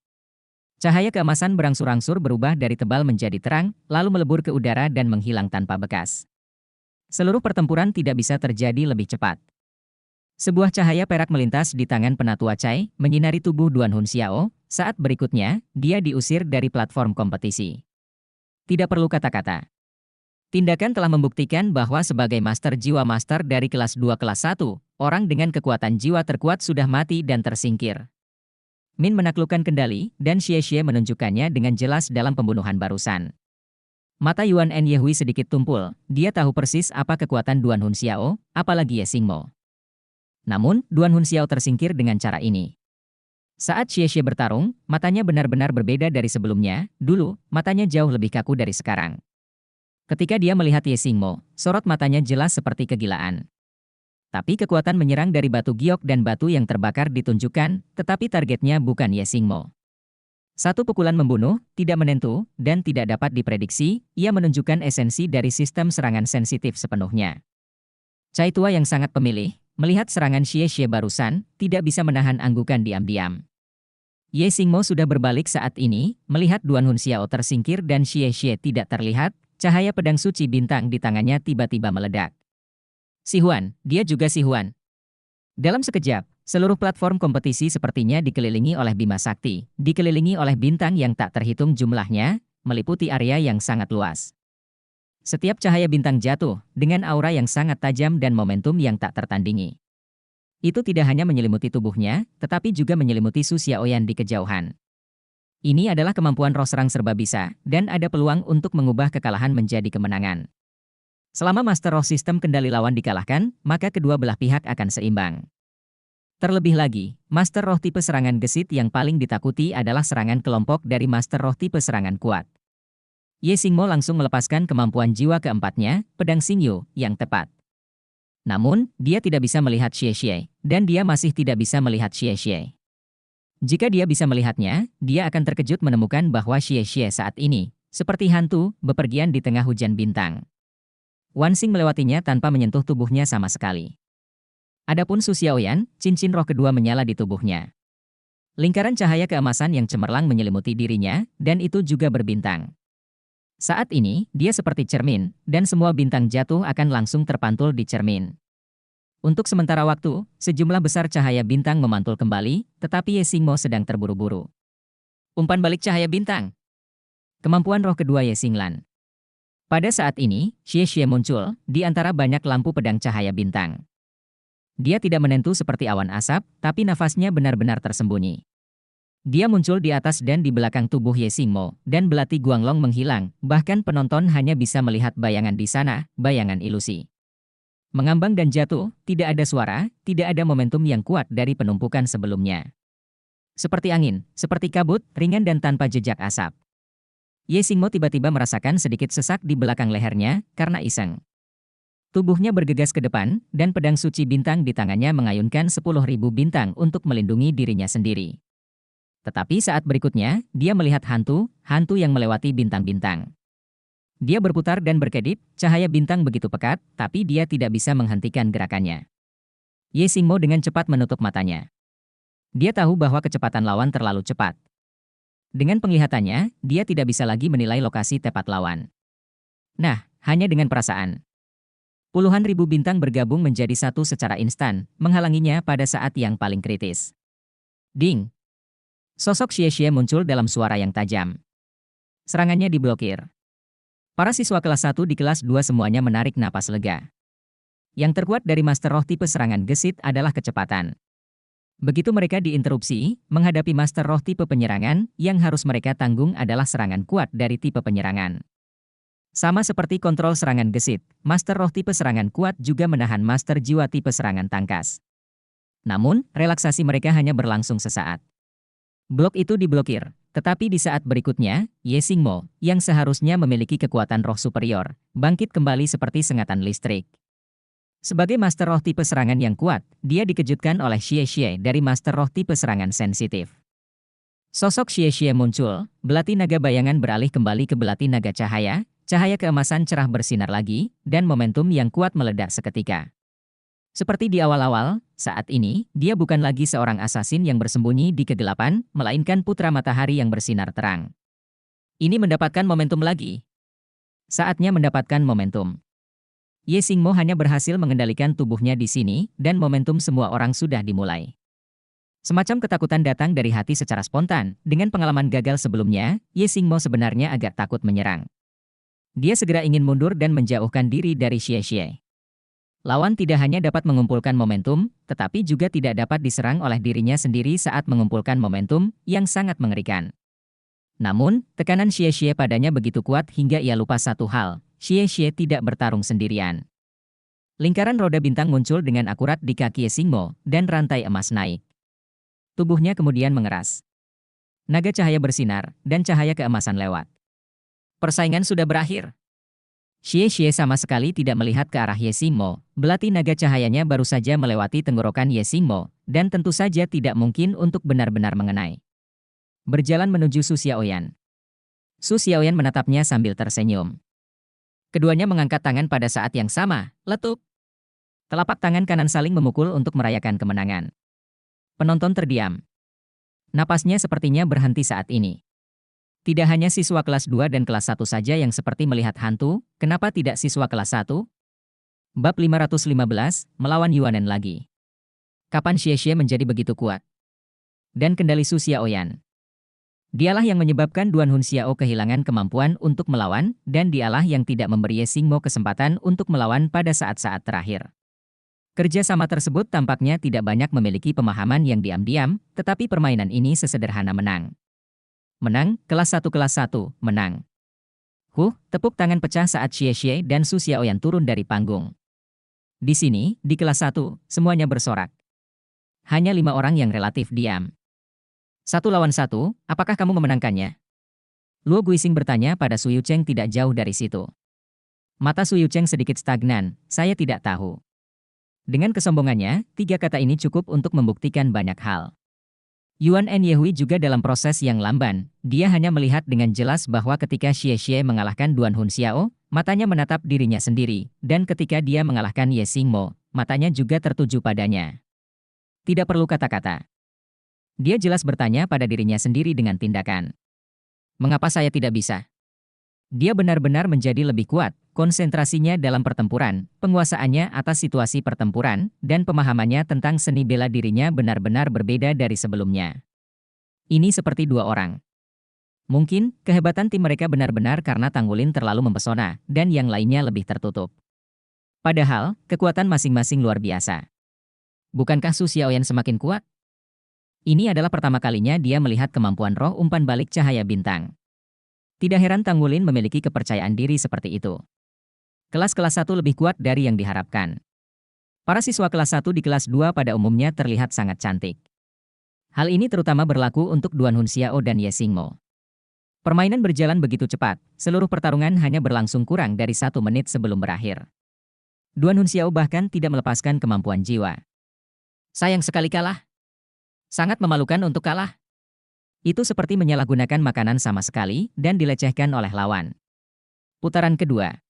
Speaker 1: Cahaya keemasan berangsur-angsur berubah dari tebal menjadi terang, lalu melebur ke udara dan menghilang tanpa bekas. Seluruh pertempuran tidak bisa terjadi lebih cepat. Sebuah cahaya perak melintas di tangan penatua Cai, menyinari tubuh Duan Hunxiao. Saat berikutnya, dia diusir dari platform kompetisi. Tidak perlu kata-kata. Tindakan telah membuktikan bahwa sebagai Master Jiwa Master dari kelas 2 kelas 1, orang dengan kekuatan jiwa terkuat sudah mati dan tersingkir. Min menaklukkan kendali, dan Xie menunjukkannya dengan jelas dalam pembunuhan barusan. Mata Yuan Yehui sedikit tumpul, dia tahu persis apa kekuatan Duan Hunxiao, apalagi Ye Xingmo. Namun, Duan Hunxiao tersingkir dengan cara ini. Saat Xie bertarung, matanya benar-benar berbeda dari sebelumnya. Dulu, matanya jauh lebih kaku dari sekarang. Ketika dia melihat Ye Xingmo, sorot matanya jelas seperti kegilaan. Tapi kekuatan menyerang dari batu giok dan batu yang terbakar ditunjukkan, tetapi targetnya bukan Ye Xingmo. Satu pukulan membunuh, tidak menentu, dan tidak dapat diprediksi, ia menunjukkan esensi dari sistem serangan sensitif sepenuhnya. Cai tua yang sangat pemilih, melihat serangan Xie barusan, tidak bisa menahan anggukan diam-diam. Ye Xingmo sudah berbalik saat ini, melihat Duan Hunxiao tersingkir dan Xie tidak terlihat. Cahaya pedang suci bintang di tangannya tiba-tiba meledak. Si Huan, dia juga si Huan. Dalam sekejap, seluruh platform kompetisi sepertinya dikelilingi oleh Bima Sakti, dikelilingi oleh bintang yang tak terhitung jumlahnya, meliputi area yang sangat luas. Setiap cahaya bintang jatuh, dengan aura yang sangat tajam dan momentum yang tak tertandingi. Itu tidak hanya menyelimuti tubuhnya, tetapi juga menyelimuti Su Xiaoyan di kejauhan. Ini adalah kemampuan roh serang serba bisa, dan ada peluang untuk mengubah kekalahan menjadi kemenangan. Selama Master Roh sistem kendali lawan dikalahkan, maka kedua belah pihak akan seimbang. Terlebih lagi, Master Roh tipe serangan gesit yang paling ditakuti adalah serangan kelompok dari Master Roh tipe serangan kuat. Ye Xingmo langsung melepaskan kemampuan jiwa keempatnya, pedang Xingyu, yang tepat. Namun, dia tidak bisa melihat Xie, dan dia masih tidak bisa melihat Xie. Jika dia bisa melihatnya, dia akan terkejut menemukan bahwa Xie saat ini, seperti hantu, bepergian di tengah hujan bintang. Wan Xing melewatinya tanpa menyentuh tubuhnya sama sekali. Adapun Su Xiaoyan, cincin roh kedua menyala di tubuhnya. Lingkaran cahaya keemasan yang cemerlang menyelimuti dirinya, dan itu juga berbintang. Saat ini, dia seperti cermin, dan semua bintang jatuh akan langsung terpantul di cermin. Untuk sementara waktu, sejumlah besar cahaya bintang memantul kembali, tetapi Ye Xingmo sedang terburu-buru. Umpan balik cahaya bintang. Kemampuan roh kedua Ye Xinglan. Pada saat ini, Xie muncul, di antara banyak lampu pedang cahaya bintang. Dia tidak menentu seperti awan asap, tapi nafasnya benar-benar tersembunyi. Dia muncul di atas dan di belakang tubuh Ye Xingmo, dan belati Guanglong menghilang, bahkan penonton hanya bisa melihat bayangan di sana, bayangan ilusi. Mengambang dan jatuh, tidak ada suara, tidak ada momentum yang kuat dari penumpukan sebelumnya. Seperti angin, seperti kabut, ringan dan tanpa jejak asap. Ye Xingmo tiba-tiba merasakan sedikit sesak di belakang lehernya, karena iseng. Tubuhnya bergegas ke depan, dan pedang suci bintang di tangannya mengayunkan 10.000 bintang untuk melindungi dirinya sendiri. Tetapi saat berikutnya, dia melihat hantu yang melewati bintang-bintang. Dia berputar dan berkedip, cahaya bintang begitu pekat, tapi dia tidak bisa menghentikan gerakannya. Ye Xingmo dengan cepat menutup matanya. Dia tahu bahwa kecepatan lawan terlalu cepat. Dengan penglihatannya, dia tidak bisa lagi menilai lokasi tepat lawan. Nah, hanya dengan perasaan. Puluhan ribu bintang bergabung menjadi satu secara instan, menghalanginya pada saat yang paling kritis. Ding! Sosok Xie muncul dalam suara yang tajam. Serangannya diblokir. Para siswa kelas 1 di kelas 2 semuanya menarik napas lega. Yang terkuat dari Master Roh tipe serangan gesit adalah kecepatan. Begitu mereka diinterupsi, menghadapi Master Roh tipe penyerangan, yang harus mereka tanggung adalah serangan kuat dari tipe penyerangan. Sama seperti kontrol serangan gesit, Master Roh tipe serangan kuat juga menahan Master Jiwa tipe serangan tangkas. Namun, relaksasi mereka hanya berlangsung sesaat. Blok itu diblokir, tetapi di saat berikutnya, Ye Xingmo, yang seharusnya memiliki kekuatan roh superior, bangkit kembali seperti sengatan listrik. Sebagai Master Roh tipe serangan yang kuat, dia dikejutkan oleh Xie Xie dari Master Roh tipe serangan sensitif. Sosok Xie Xie muncul, belati naga bayangan beralih kembali ke belati naga cahaya, cahaya keemasan cerah bersinar lagi, dan momentum yang kuat meledak seketika. Seperti di awal-awal, saat ini, dia bukan lagi seorang asasin yang bersembunyi di kegelapan, melainkan putra matahari yang bersinar terang. Ini mendapatkan momentum lagi. Saatnya mendapatkan momentum. Ye Xingmo hanya berhasil mengendalikan tubuhnya di sini, dan momentum semua orang sudah dimulai. Semacam ketakutan datang dari hati secara spontan, dengan pengalaman gagal sebelumnya, Ye Xingmo sebenarnya agak takut menyerang. Dia segera ingin mundur dan menjauhkan diri dari Xie Xie. Lawan tidak hanya dapat mengumpulkan momentum, tetapi juga tidak dapat diserang oleh dirinya sendiri saat mengumpulkan momentum, yang sangat mengerikan. Namun, tekanan Xie Xie padanya begitu kuat hingga ia lupa satu hal. Xie Xie tidak bertarung sendirian. Lingkaran roda bintang muncul dengan akurat di kaki Ye Xingmo, dan rantai emas naik. Tubuhnya kemudian mengeras. Naga cahaya bersinar, dan cahaya keemasan lewat. Persaingan sudah berakhir. Xie Xie sama sekali tidak melihat ke arah Ye Xingmo, belati naga cahayanya baru saja melewati tenggorokan Ye Xingmo, dan tentu saja tidak mungkin untuk benar-benar mengenai. Berjalan menuju Su Xiaoyan. Su Xiaoyan menatapnya sambil tersenyum. Keduanya mengangkat tangan pada saat yang sama, letup. Telapak tangan kanan saling memukul untuk merayakan kemenangan. Penonton terdiam. Napasnya sepertinya berhenti saat ini. Tidak hanya siswa kelas 2 dan kelas 1 saja yang seperti melihat hantu, kenapa tidak siswa kelas 1? Bab 515, melawan Yuanen lagi. Kapan Xie Xie menjadi begitu kuat? Dan kendali Su Xiaoyan. Dialah yang menyebabkan Duan Hun Xiao kehilangan kemampuan untuk melawan, dan dialah yang tidak memberi Ye Xingmo kesempatan untuk melawan pada saat-saat terakhir. Kerja sama tersebut tampaknya tidak banyak memiliki pemahaman yang diam-diam, tetapi permainan ini sesederhana menang. Menang, kelas 1 menang. Tepuk tangan pecah saat Xie Xie dan Su Xiaoyan turun dari panggung. Di sini, di kelas 1, semuanya bersorak. Hanya 5 orang yang relatif diam. 1 lawan 1, apakah kamu memenangkannya? Luo Guixing bertanya pada Su Yucheng tidak jauh dari situ. Mata Su Yucheng sedikit stagnan, saya tidak tahu. Dengan kesombongannya, 3 kata ini cukup untuk membuktikan banyak hal. Yuan Enyehui juga dalam proses yang lamban, dia hanya melihat dengan jelas bahwa ketika Xie Xie mengalahkan Duan Hun Xiao, matanya menatap dirinya sendiri, dan ketika dia mengalahkan Ye Xingmo, matanya juga tertuju padanya. Tidak perlu kata-kata. Dia jelas bertanya pada dirinya sendiri dengan tindakan. Mengapa saya tidak bisa? Dia benar-benar menjadi lebih kuat, konsentrasinya dalam pertempuran, penguasaannya atas situasi pertempuran, dan pemahamannya tentang seni bela dirinya benar-benar berbeda dari sebelumnya. Ini seperti 2 orang. Mungkin, kehebatan tim mereka benar-benar karena Tanggulin terlalu mempesona, dan yang lainnya lebih tertutup. Padahal, kekuatan masing-masing luar biasa. Bukankah Su Xiaoyan semakin kuat? Ini adalah pertama kalinya dia melihat kemampuan roh umpan balik cahaya bintang. Tidak heran Tanggulin memiliki kepercayaan diri seperti itu. Kelas-kelas 1 lebih kuat dari yang diharapkan. Para siswa kelas 1 di kelas 2 pada umumnya terlihat sangat cantik. Hal ini terutama berlaku untuk Duan Hun Xiao dan Ye Xingmo. Permainan berjalan begitu cepat, seluruh pertarungan hanya berlangsung kurang dari 1 menit sebelum berakhir. Duan Hun Xiao bahkan tidak melepaskan kemampuan jiwa. Sayang sekali kalah. Sangat memalukan untuk kalah. Itu seperti menyalahgunakan makanan sama sekali dan dilecehkan oleh lawan. Putaran kedua.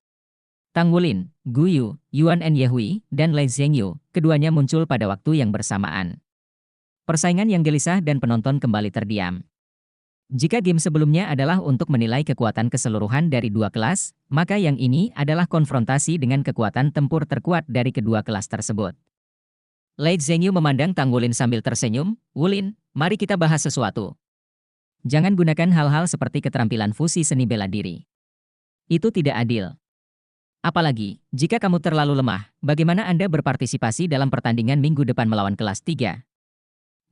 Speaker 1: Tanggulin, Gu Yu, Yuan Enyehui, dan Lei Zhengyu, keduanya muncul pada waktu yang bersamaan. Persaingan yang gelisah dan penonton kembali terdiam. Jika game sebelumnya adalah untuk menilai kekuatan keseluruhan dari 2 kelas, maka yang ini adalah konfrontasi dengan kekuatan tempur terkuat dari kedua kelas tersebut. Lei Zhengyu memandang Tanggulin sambil tersenyum, "Wulin, mari kita bahas sesuatu." Jangan gunakan hal-hal seperti keterampilan fusi seni bela diri. Itu tidak adil. Apalagi, jika kamu terlalu lemah, bagaimana Anda berpartisipasi dalam pertandingan minggu depan melawan kelas 3?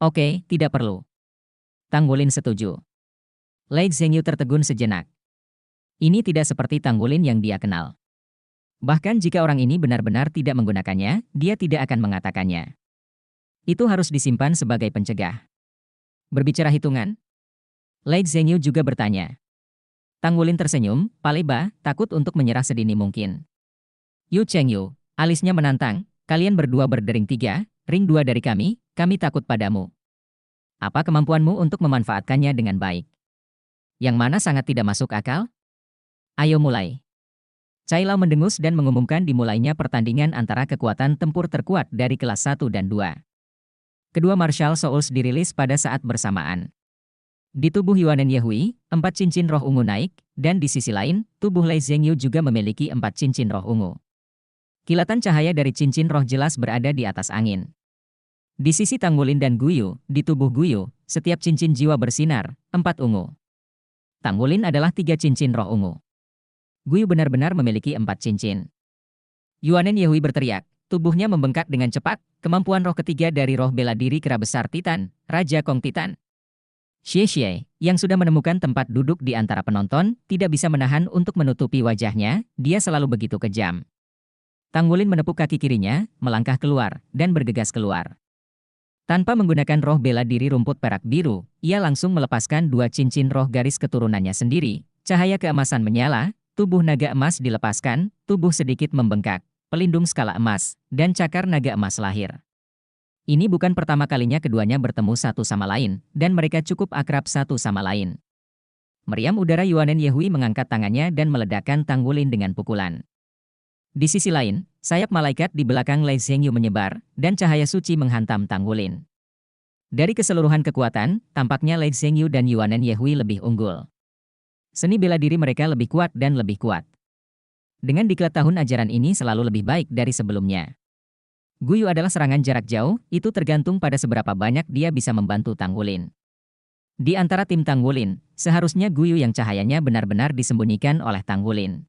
Speaker 1: Oke, tidak perlu. Tanggulin setuju. Lei Zhengyu tertegun sejenak. Ini tidak seperti Tanggulin yang dia kenal. Bahkan jika orang ini benar-benar tidak menggunakannya, dia tidak akan mengatakannya. Itu harus disimpan sebagai pencegah. Berbicara hitungan, Lei Zhengyu juga bertanya. Tanggulin tersenyum, Paleba, takut untuk menyerah sedini mungkin. Yu Chengyu, alisnya menantang, kalian berdua berdering 3, ring 2 dari kami takut padamu. Apa kemampuanmu untuk memanfaatkannya dengan baik? Yang mana sangat tidak masuk akal? Ayo mulai. Cai Lao mendengus dan mengumumkan dimulainya pertandingan antara kekuatan tempur terkuat dari kelas 1 dan 2. Kedua martial souls dirilis pada saat bersamaan. Di tubuh Yuanen Yehui, 4 cincin roh ungu naik, dan di sisi lain, tubuh Lei Zhengyu juga memiliki 4 cincin roh ungu. Kilatan cahaya dari cincin roh jelas berada di atas angin. Di sisi Tanggulin dan Guyu, di tubuh Guyu, setiap cincin jiwa bersinar, 4 ungu. Tanggulin adalah 3 cincin roh ungu. Guyu benar-benar memiliki 4 cincin. Yuanen Yehui berteriak, tubuhnya membengkak dengan cepat, kemampuan roh ketiga dari roh bela diri kera besar Titan, Raja Kong Titan. Xie Xie, yang sudah menemukan tempat duduk di antara penonton, tidak bisa menahan untuk menutupi wajahnya, dia selalu begitu kejam. Tanggulin menepuk kaki kirinya, melangkah keluar, dan bergegas keluar. Tanpa menggunakan roh bela diri rumput perak biru, ia langsung melepaskan 2 cincin roh garis keturunannya sendiri, cahaya keemasan menyala, tubuh naga emas dilepaskan, tubuh sedikit membengkak, pelindung skala emas, dan cakar naga emas lahir. Ini bukan pertama kalinya keduanya bertemu satu sama lain, dan mereka cukup akrab satu sama lain. Meriam udara Yuanen Yehui mengangkat tangannya dan meledakkan Tanggulin dengan pukulan. Di sisi lain, sayap malaikat di belakang Lei Zhengyu menyebar, dan cahaya suci menghantam Tanggulin. Dari keseluruhan kekuatan, tampaknya Lei Zhengyu dan Yuanen Yehui lebih unggul. Seni bela diri mereka lebih kuat dan lebih kuat. Dengan diklat tahun ajaran ini selalu lebih baik dari sebelumnya. Guyu adalah serangan jarak jauh, itu tergantung pada seberapa banyak dia bisa membantu Tanggulin. Di antara tim Tanggulin, seharusnya Guyu yang cahayanya benar-benar disembunyikan oleh Tanggulin.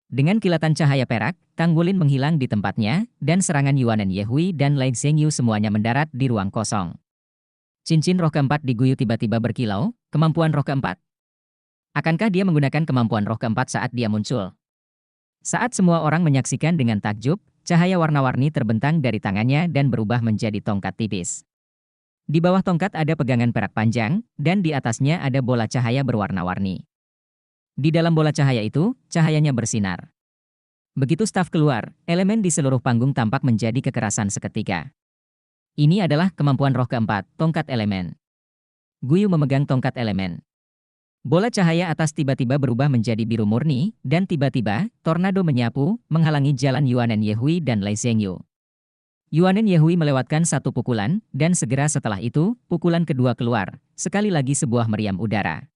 Speaker 1: Dengan kilatan cahaya perak, Tanggulin menghilang di tempatnya, dan serangan Yuanen Yehui dan Lei Zhengyu semuanya mendarat di ruang kosong. Cincin roh keempat di Guyu tiba-tiba berkilau, kemampuan roh keempat. Akankah dia menggunakan kemampuan roh keempat saat dia muncul? Saat semua orang menyaksikan dengan takjub, cahaya warna-warni terbentang dari tangannya dan berubah menjadi tongkat tipis. Di bawah tongkat ada pegangan perak panjang, dan di atasnya ada bola cahaya berwarna-warni. Di dalam bola cahaya itu, cahayanya bersinar. Begitu staf keluar, elemen di seluruh panggung tampak menjadi kekerasan seketika. Ini adalah kemampuan roh keempat, tongkat elemen. Guyu memegang tongkat elemen. Bola cahaya atas tiba-tiba berubah menjadi biru murni, dan tiba-tiba, tornado menyapu, menghalangi jalan Yuanen Yehui dan Lei Zhengyu. Yuanen Yehui melewatkan satu pukulan, dan segera setelah itu, pukulan kedua keluar, sekali lagi sebuah meriam udara.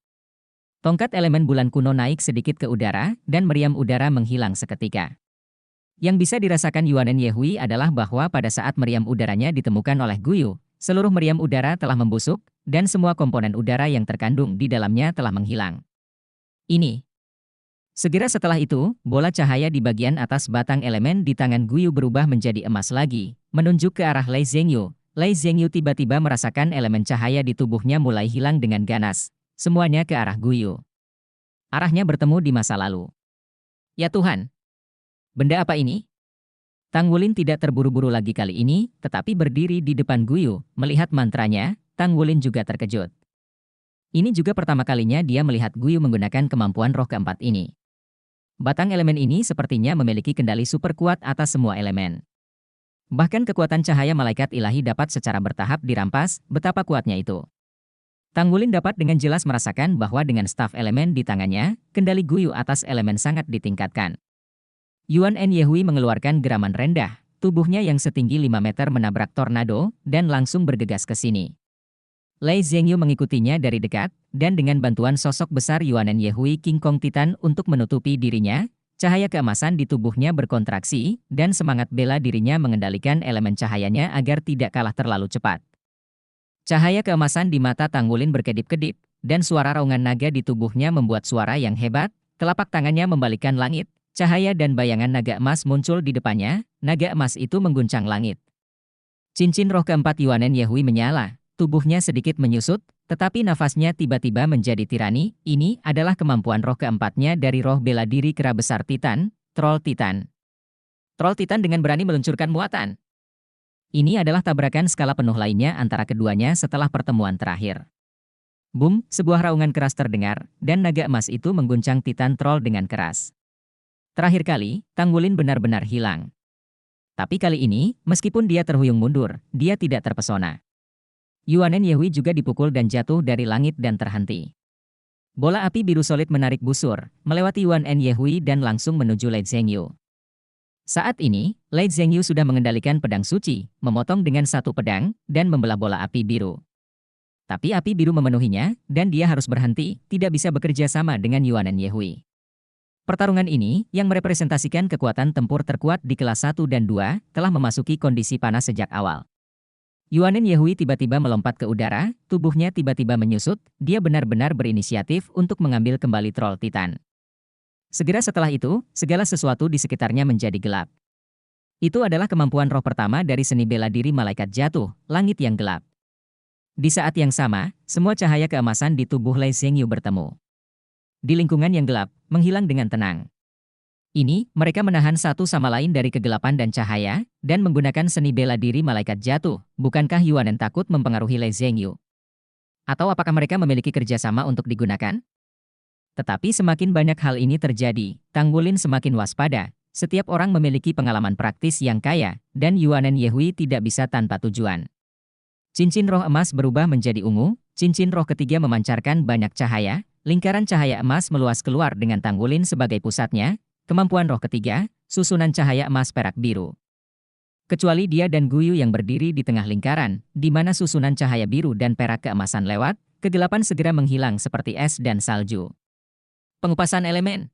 Speaker 1: Tongkat elemen bulan kuno naik sedikit ke udara, dan meriam udara menghilang seketika. Yang bisa dirasakan Yuanen Yehui adalah bahwa pada saat meriam udaranya ditemukan oleh Guyu, seluruh meriam udara telah membusuk, dan semua komponen udara yang terkandung di dalamnya telah menghilang. Ini. Segera setelah itu, bola cahaya di bagian atas batang elemen di tangan Guyu berubah menjadi emas lagi, menunjuk ke arah Lei Zhengyu. Lei Zhengyu tiba-tiba merasakan elemen cahaya di tubuhnya mulai hilang dengan ganas. Semuanya ke arah Guyu. Arahnya bertemu di masa lalu. Ya Tuhan! Benda apa ini? Tanggulin tidak terburu-buru lagi kali ini, tetapi berdiri di depan Guyu, melihat mantranya. Tanggulin juga terkejut. Ini juga pertama kalinya dia melihat Guyu menggunakan kemampuan roh keempat ini. Batang elemen ini sepertinya memiliki kendali super kuat atas semua elemen. Bahkan kekuatan cahaya malaikat ilahi dapat secara bertahap dirampas, betapa kuatnya itu. Tanggulin dapat dengan jelas merasakan bahwa dengan staf elemen di tangannya, kendali Guyu atas elemen sangat ditingkatkan. Yuanen Yehui mengeluarkan geraman rendah, tubuhnya yang setinggi 5 meter menabrak tornado, dan langsung bergegas ke sini. Lei Zhengyu mengikutinya dari dekat, dan dengan bantuan sosok besar Yuanen Yehui King Kong Titan untuk menutupi dirinya, cahaya keemasan di tubuhnya berkontraksi, dan semangat bela dirinya mengendalikan elemen cahayanya agar tidak kalah terlalu cepat. Cahaya keemasan di mata Tanggulin berkedip-kedip, dan suara raungan naga di tubuhnya membuat suara yang hebat, telapak tangannya membalikan langit, cahaya dan bayangan naga emas muncul di depannya, naga emas itu mengguncang langit. Cincin roh keempat Yuanen Yehui menyala, tubuhnya sedikit menyusut, tetapi nafasnya tiba-tiba menjadi tirani. Ini adalah kemampuan roh keempatnya dari roh bela diri kera besar Titan, Troll Titan. Troll Titan dengan berani meluncurkan muatan. Ini adalah tabrakan skala penuh lainnya antara keduanya setelah pertemuan terakhir. Boom, sebuah raungan keras terdengar, dan naga emas itu mengguncang Titan Troll dengan keras. Terakhir kali, Tang Wulin benar-benar hilang. Tapi kali ini, meskipun dia terhuyung mundur, dia tidak terpesona. Yuanen Yehui juga dipukul dan jatuh dari langit dan terhenti. Bola api biru solid menarik busur, melewati Yuanen Yehui dan langsung menuju Lei Zhengyu. Saat ini, Lei Zhengyu sudah mengendalikan pedang suci, memotong dengan satu pedang, dan membelah bola api biru. Tapi api biru memenuhinya, dan dia harus berhenti, tidak bisa bekerja sama dengan Yuanen Yehui. Pertarungan ini, yang merepresentasikan kekuatan tempur terkuat di kelas 1 dan 2, telah memasuki kondisi panas sejak awal. Yuanen Yehui tiba-tiba melompat ke udara, tubuhnya tiba-tiba menyusut, dia benar-benar berinisiatif untuk mengambil kembali Troll Titan. Segera setelah itu, segala sesuatu di sekitarnya menjadi gelap. Itu adalah kemampuan roh pertama dari seni bela diri malaikat jatuh, langit yang gelap. Di saat yang sama, semua cahaya keemasan di tubuh Lei Zhengyu bertemu. Di lingkungan yang gelap, menghilang dengan tenang. Ini, mereka menahan satu sama lain dari kegelapan dan cahaya, dan menggunakan seni bela diri malaikat jatuh. Bukankah Yuanen takut mempengaruhi Lei Zhengyu? Atau apakah mereka memiliki kerjasama untuk digunakan? Tetapi semakin banyak hal ini terjadi, Tang Wulin semakin waspada. Setiap orang memiliki pengalaman praktis yang kaya, dan Yuanen Yehui tidak bisa tanpa tujuan. Cincin roh emas berubah menjadi ungu, cincin roh ketiga memancarkan banyak cahaya, lingkaran cahaya emas meluas keluar dengan Tang Wulin sebagai pusatnya, kemampuan roh ketiga, susunan cahaya emas perak biru. Kecuali dia dan Guyu yang berdiri di tengah lingkaran, di mana susunan cahaya biru dan perak keemasan lewat, kegelapan segera menghilang seperti es dan salju. Pengupasan elemen.